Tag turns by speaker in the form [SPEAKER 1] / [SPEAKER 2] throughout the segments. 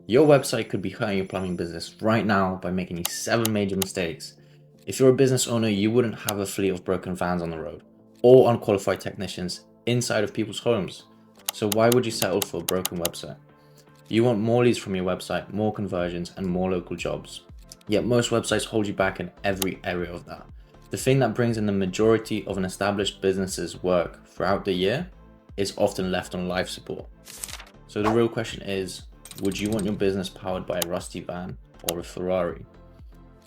[SPEAKER 1] Your website could be hurting your plumbing business right now by making these 7 major mistakes. If you're a business owner, you wouldn't have a fleet of broken vans on the road or unqualified technicians inside of people's homes. So why would you settle for a broken website? You want more leads from your website, more conversions, and more local jobs. Yet most websites hold you back in every area of that. The thing that brings in the majority of an established business's work throughout the year is often left on life support. So the real question is, would you want your business powered by a rusty van or a Ferrari?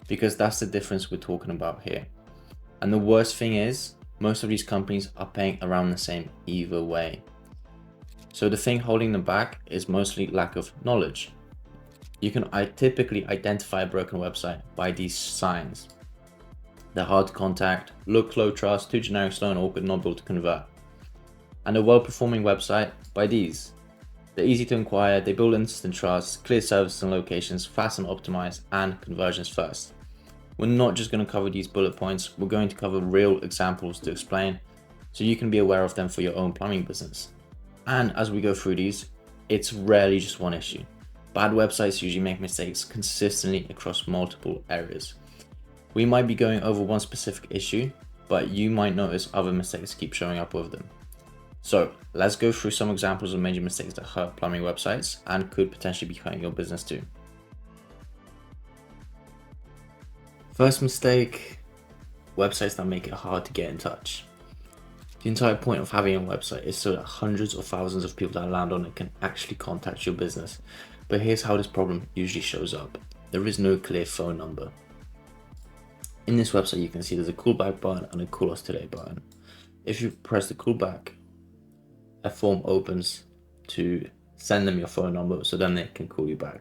[SPEAKER 1] Because that's the difference we're talking about here. And the worst thing is, most of these companies are paying around the same either way. So the thing holding them back is mostly lack of knowledge. You can typically identify a broken website by these signs. They're hard to contact, look low trust, too generic, slow and awkward, not able to convert. And a well-performing website by these. They're easy to inquire, they build instant trust, clear services and locations, fast and optimized, and conversions first. We're not just going to cover these bullet points, we're going to cover real examples to explain so you can be aware of them for your own plumbing business. And as we go through these, it's rarely just one issue. Bad websites usually make mistakes consistently across multiple areas. We might be going over one specific issue, but you might notice other mistakes keep showing up with them. So let's go through some examples of major mistakes that hurt plumbing websites and could potentially be hurting your business too. First mistake, websites that make it hard to get in touch. The entire point of having a website is so that hundreds or thousands of people that land on it can actually contact your business. But here's how this problem usually shows up. There is no clear phone number. In this website, you can see there's a callback button and a call us today button. If you press the callback, a form opens to send them your phone number so then they can call you back.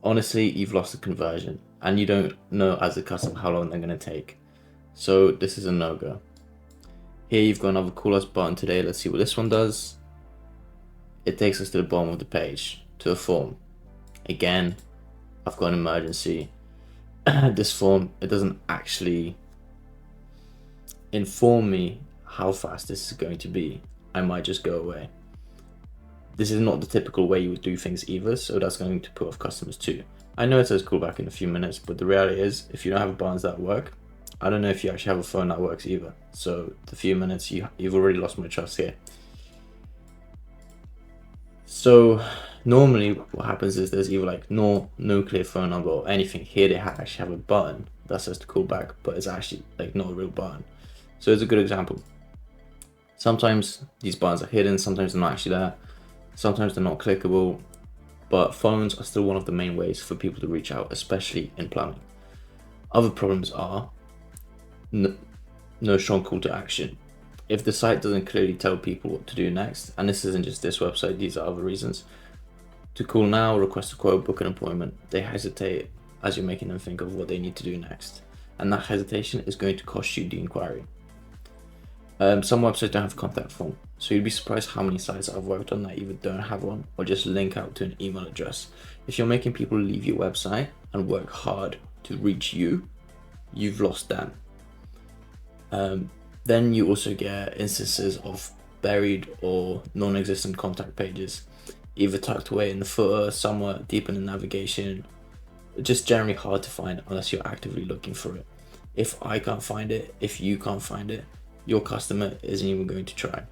[SPEAKER 1] Honestly, you've lost the conversion and you don't know as a customer how long they're going to take. So this is a no-go. Here you've got another call us button today. Let's see what this one does. It takes us to the bottom of the page, to a form. Again, I've got an emergency. This form, it doesn't actually inform me how fast this is going to be. I might just go away. This is not the typical way you would do things either, so that's going to put off customers too. I know it says call back in a few minutes, but the reality is, if you don't have buttons that work, I don't know if you actually have a phone that works either. So the few minutes, you've already lost my trust here. So normally what happens is there's either like no clear phone number or anything. Here they actually have a button that says to call back, but it's actually like not a real button. So it's a good example. Sometimes these buttons are hidden, sometimes they're not actually there, sometimes they're not clickable, but phones are still one of the main ways for people to reach out, especially in plumbing. Other problems are no strong call to action. If the site doesn't clearly tell people what to do next, and this isn't just this website, these are other reasons, to call now, request a quote, book an appointment, they hesitate as you're making them think of what they need to do next. And that hesitation is going to cost you the inquiry. Some websites don't have a contact form, so you'd be surprised how many sites I've worked on that either don't have one or just link out to an email address. If you're making people leave your website and work hard to reach you, you've lost them. Then you also get instances of buried or non-existent contact pages, either tucked away in the footer, somewhere deep in the navigation, just generally hard to find unless you're actively looking for it. If I can't find it, if you can't find it, your customer isn't even going to try.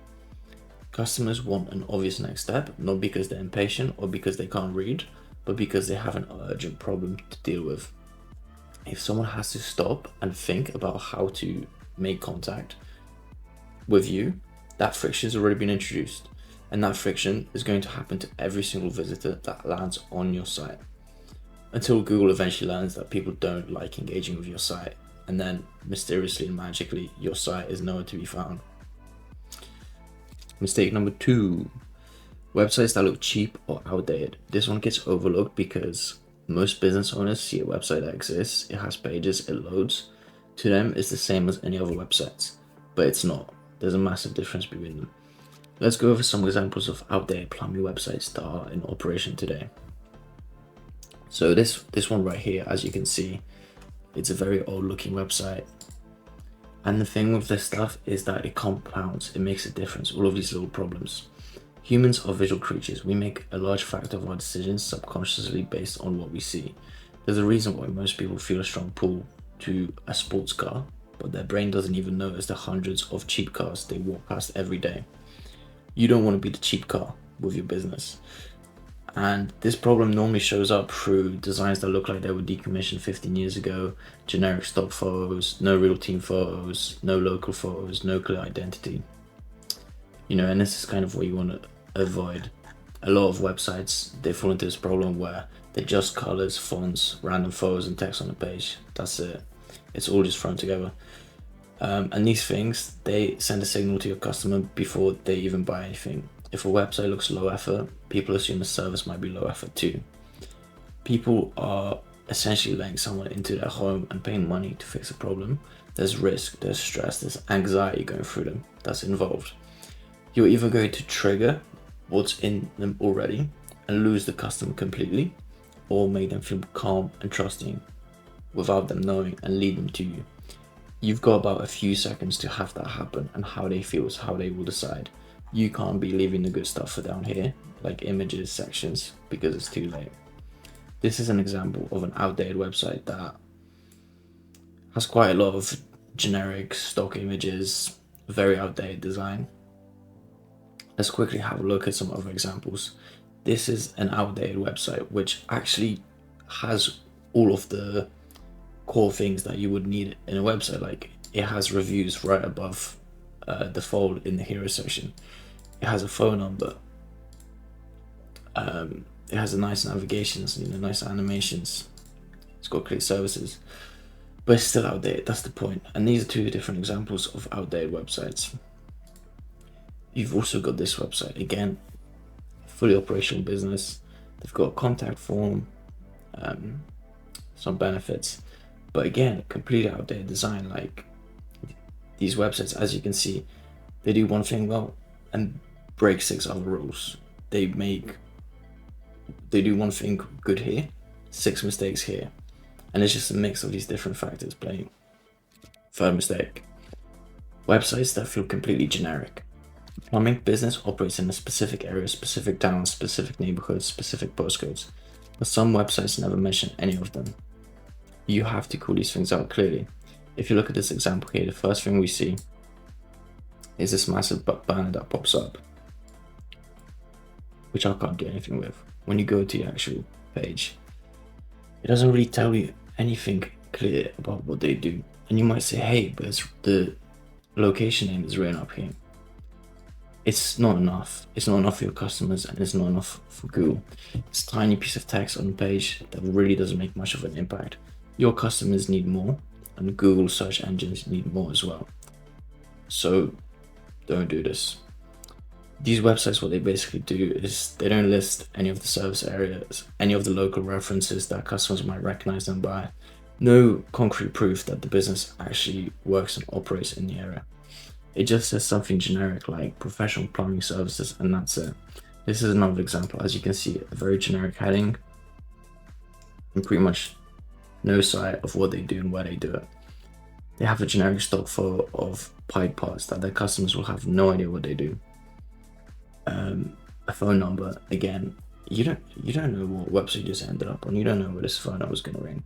[SPEAKER 1] Customers want an obvious next step, not because they're impatient or because they can't read, but because they have an urgent problem to deal with. If someone has to stop and think about how to make contact with you, that friction has already been introduced, and that friction is going to happen to every single visitor that lands on your site, until Google eventually learns that people don't like engaging with your site, and then mysteriously and magically your site is nowhere to be found. Mistake number 2, websites that look cheap or outdated. This one gets overlooked because most business owners see a website that exists, it has pages, it loads. To them, it's the same as any other websites, but it's not. There's a massive difference between them. Let's go over some examples of outdated plumbing websites that are in operation today. So this one right here, as you can see, it's a very old looking website. And the thing with this stuff is that it compounds, it makes a difference, all of these little problems. Humans are visual creatures. We make a large factor of our decisions subconsciously based on what we see. There's a reason why most people feel a strong pull to a sports car, but their brain doesn't even notice the hundreds of cheap cars they walk past every day. You don't want to be the cheap car with your business. And this problem normally shows up through designs that look like they were decommissioned 15 years ago, generic stock photos, no real team photos, no local photos, no clear identity. And this is kind of what you want to avoid. A lot of websites, they fall into this problem where they're just colors, fonts, random photos and text on the page. That's it. It's all just thrown together. And these things, they send a signal to your customer before they even buy anything. If a website looks low effort, people assume the service might be low effort too. People are essentially letting someone into their home and paying money to fix a problem. There's risk, there's stress, there's anxiety going through them that's involved. You're either going to trigger what's in them already and lose the customer completely, or make them feel calm and trusting without them knowing and lead them to you. You've got about a few seconds to have that happen, and how they feel is how they will decide. You can't be leaving the good stuff for down here, like images, sections, because it's too late. This is an example of an outdated website that has quite a lot of generic stock images, very outdated design. Let's quickly have a look at some other examples. This is an outdated website which actually has all of the core things that you would need in a website. Like, it has reviews right above the fold in the hero section. It has a phone number. It has a nice navigations, nice animations. It's got clear services, but it's still outdated. That's the point. And these are two different examples of outdated websites. You've also got this website, again, fully operational business. They've got a contact form, some benefits, but again, completely outdated design. Like, these websites, as you can see, they do one thing well and break 6 other rules. They do one thing good here, 6 mistakes here, and it's just a mix of these different factors playing. Third mistake: websites that feel completely generic. Plumbing business operates in a specific area, specific towns, specific neighborhoods, specific postcodes, but some websites never mention any of them. You have to call these things out clearly. If you look at this example here, the first thing we see is this massive banner that pops up, which I can't do anything with. When you go to the actual page, it doesn't really tell you anything clear about what they do. And you might say, hey, but the location name is written up here. It's not enough. It's not enough for your customers, and it's not enough for Google. It's a tiny piece of text on the page that really doesn't make much of an impact. Your customers need more, and Google search engines need more as well. So don't do this. These websites, what they basically do is they don't list any of the service areas, any of the local references that customers might recognize them by. No concrete proof that the business actually works and operates in the area. It just says something generic like professional plumbing services, and that's it. This is another example. As you can see, a very generic heading and pretty much no sight of what they do and where they do it. They have a generic stock photo of pipe parts that their customers will have no idea what they do. A phone number, again, you don't know what website you just ended up on. You don't know where this phone number is going to ring.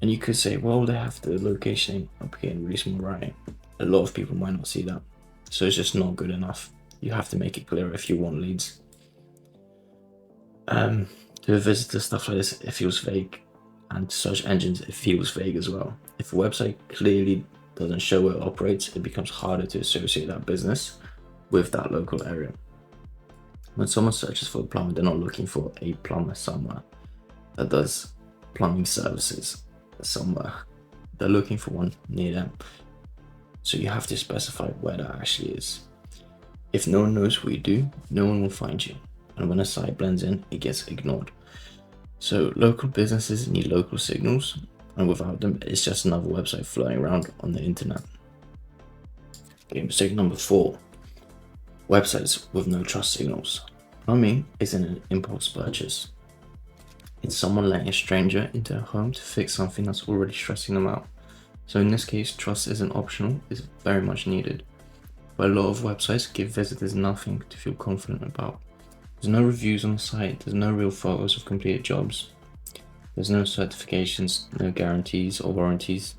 [SPEAKER 1] And you could say, well, they have the location up here in really small writing. A lot of people might not see that, so it's just not good enough. You have to make it clear if you want leads. To a visitor, stuff like this, it feels vague, and to search engines, it feels vague as well. If a website clearly doesn't show where it operates, it becomes harder to associate that business with that local area. When someone searches for a plumber, they're not looking for a plumber somewhere that does plumbing services somewhere. They're looking for one near them. So you have to specify where that actually is. If no one knows what you do, no one will find you. And when a site blends in, it gets ignored. So local businesses need local signals, and without them, it's just another website floating around on the internet. Okay, mistake number 4. Websites with no trust signals. Plumbing isn't an impulse purchase. It's someone letting a stranger into a home to fix something that's already stressing them out. So in this case, trust isn't optional, it's very much needed. but a lot of websites give visitors nothing to feel confident about. There's no reviews on the site, there's no real photos of completed jobs, there's no certifications, no guarantees or warranties,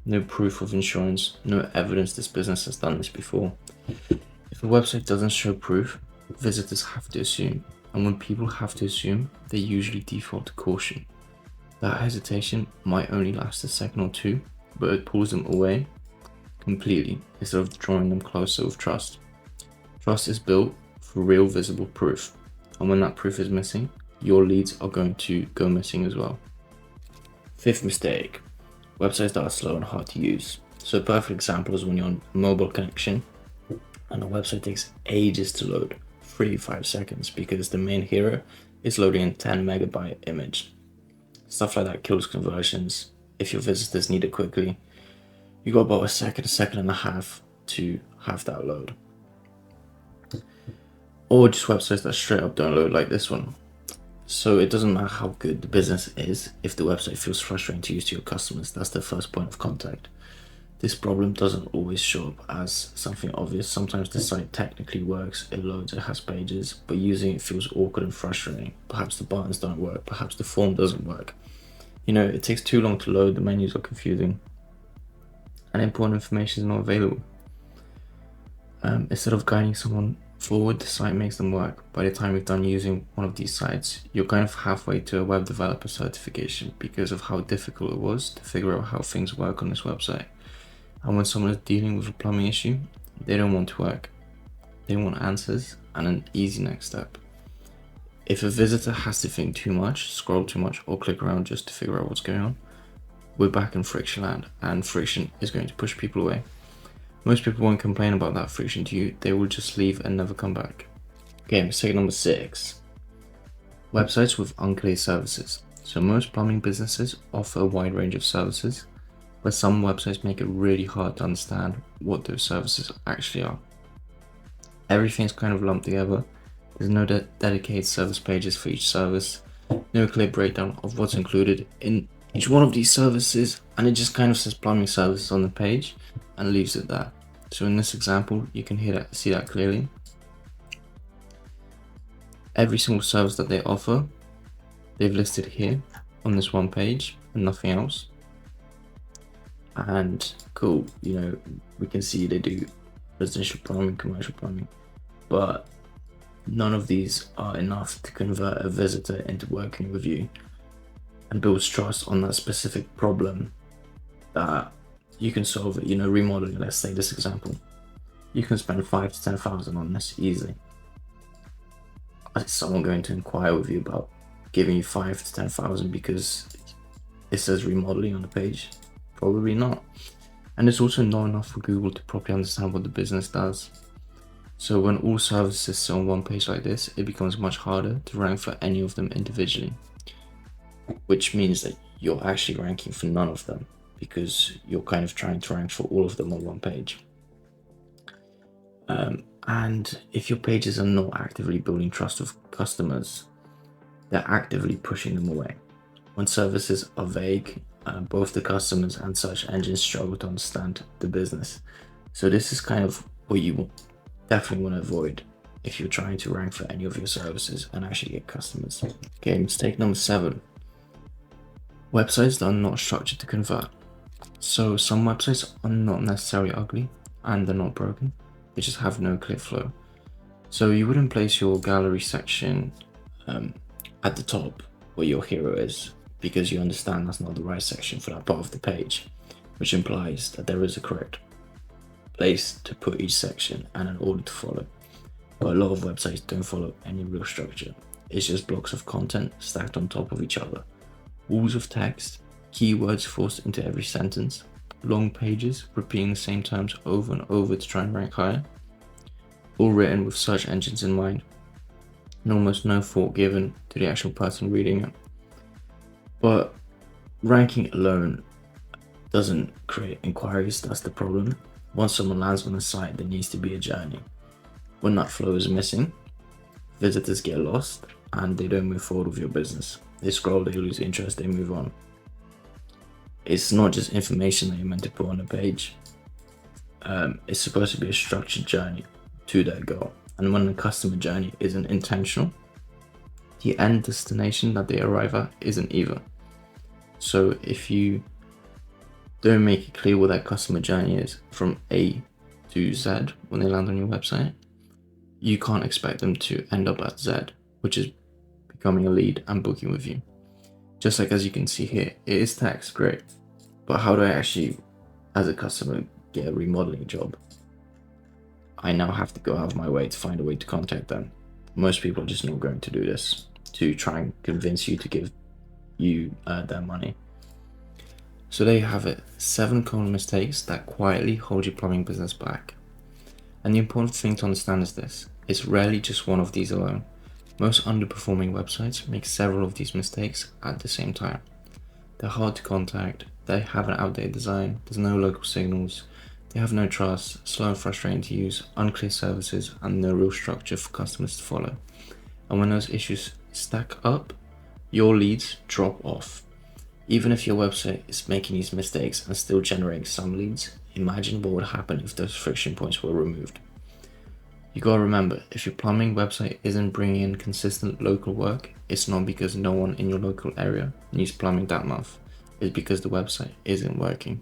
[SPEAKER 1] no proof of insurance, no evidence this business has done this before. If a website doesn't show proof, visitors have to assume, and when people have to assume, they usually default to caution. That hesitation might only last a second or two, but it pulls them away completely instead of drawing them closer with trust. Trust is built for real visible proof, and when that proof is missing, your leads are going to go missing as well. Fifth mistake, websites that are slow and hard to use. So a perfect example is when you're on a mobile connection and the website takes ages to load, 3-5 seconds, because the main hero is loading a 10 megabyte image. Stuff like that kills conversions. If your visitors need it quickly, you got about a second and a half to have that load. Or just websites that straight up don't load, like this one. So it doesn't matter how good the business is, if the website feels frustrating to use to your customers, that's the first point of contact. This problem doesn't always show up as something obvious. Sometimes the site technically works, it loads, it has pages, but using it feels awkward and frustrating. Perhaps the buttons don't work, perhaps the form doesn't work. It takes too long to load, the menus are confusing, and important information is not available. Instead of guiding someone forward, the site makes them work. By the time you're done using one of these sites, you're kind of halfway to a web developer certification because of how difficult it was to figure out how things work on this website. And when someone is dealing with a plumbing issue, they don't want to work. They want answers and an easy next step. If a visitor has to think too much, scroll too much, or click around just to figure out what's going on, we're back in friction land, and friction is going to push people away. Most people won't complain about that friction to you, they will just leave and never come back. Okay, mistake number 6. Websites with unclear services. So most plumbing businesses offer a wide range of services, but some websites make it really hard to understand what those services actually are. Everything's kind of lumped together. There's no dedicated service pages for each service, no clear breakdown of what's included in each one of these services, and it just kind of says plumbing services on the page and leaves it there. So in this example, you can see that clearly. Every single service that they offer, they've listed here on this one page and nothing else. And cool, we can see they do residential plumbing, commercial plumbing, but none of these are enough to convert a visitor into working with you and builds trust on that specific problem that you can solve it. Remodeling, let's say this example, you can spend 5,000 to 10,000 on this easily. Is someone going to inquire with you about giving you 5,000 to 10,000 because it says remodeling on the page? Probably not. And it's also not enough for Google to properly understand what the business does. So when all services sit on one page like this, it becomes much harder to rank for any of them individually, which means that you're actually ranking for none of them because you're kind of trying to rank for all of them on one page. And if your pages are not actively building trust with customers, they're actively pushing them away. When services are vague, both the customers and search engines struggle to understand the business. So this is kind of what you definitely want to avoid if you're trying to rank for any of your services and actually get customers. Okay, mistake number 7. Websites that are not structured to convert. So some websites are not necessarily ugly and they're not broken, they just have no clear flow. So you wouldn't place your gallery section at the top where your hero is, because you understand that's not the right section for that part of the page, which implies that there is a correct place to put each section and an order to follow. But a lot of websites don't follow any real structure. It's just blocks of content stacked on top of each other, walls of text, keywords forced into every sentence, long pages repeating the same terms over and over to try and rank higher, all written with search engines in mind, and almost no thought given to the actual person reading it. But ranking alone doesn't create inquiries, that's the problem. Once someone lands on a site, there needs to be a journey. When that flow is missing, visitors get lost and they don't move forward with your business. They scroll, they lose interest, they move on. It's not just information that you're meant to put on a page. It's supposed to be a structured journey to that goal. And when the customer journey isn't intentional, the end destination that they arrive at isn't either. So if you don't make it clear what that customer journey is from A to Z when they land on your website, you can't expect them to end up at Z, which is becoming a lead and booking with you. Just like as you can see here, it is text, great. But how do I actually, as a customer, get a remodeling job? I now have to go out of my way to find a way to contact them. Most people are just not going to do this to try and convince you to give you their money. So there you have it, 7 common mistakes that quietly hold your plumbing business back. And the important thing to understand is this, it's rarely just one of these alone. Most underperforming websites make several of these mistakes at the same time. They're hard to contact, they have an outdated design, there's no local signals, they have no trust, slow and frustrating to use, unclear services, and no real structure for customers to follow. And when those issues stack up, your leads drop off. Even if your website is making these mistakes and still generating some leads, imagine what would happen if those friction points were removed. You gotta remember, if your plumbing website isn't bringing in consistent local work, it's not because no one in your local area needs plumbing that month. It's because the website isn't working.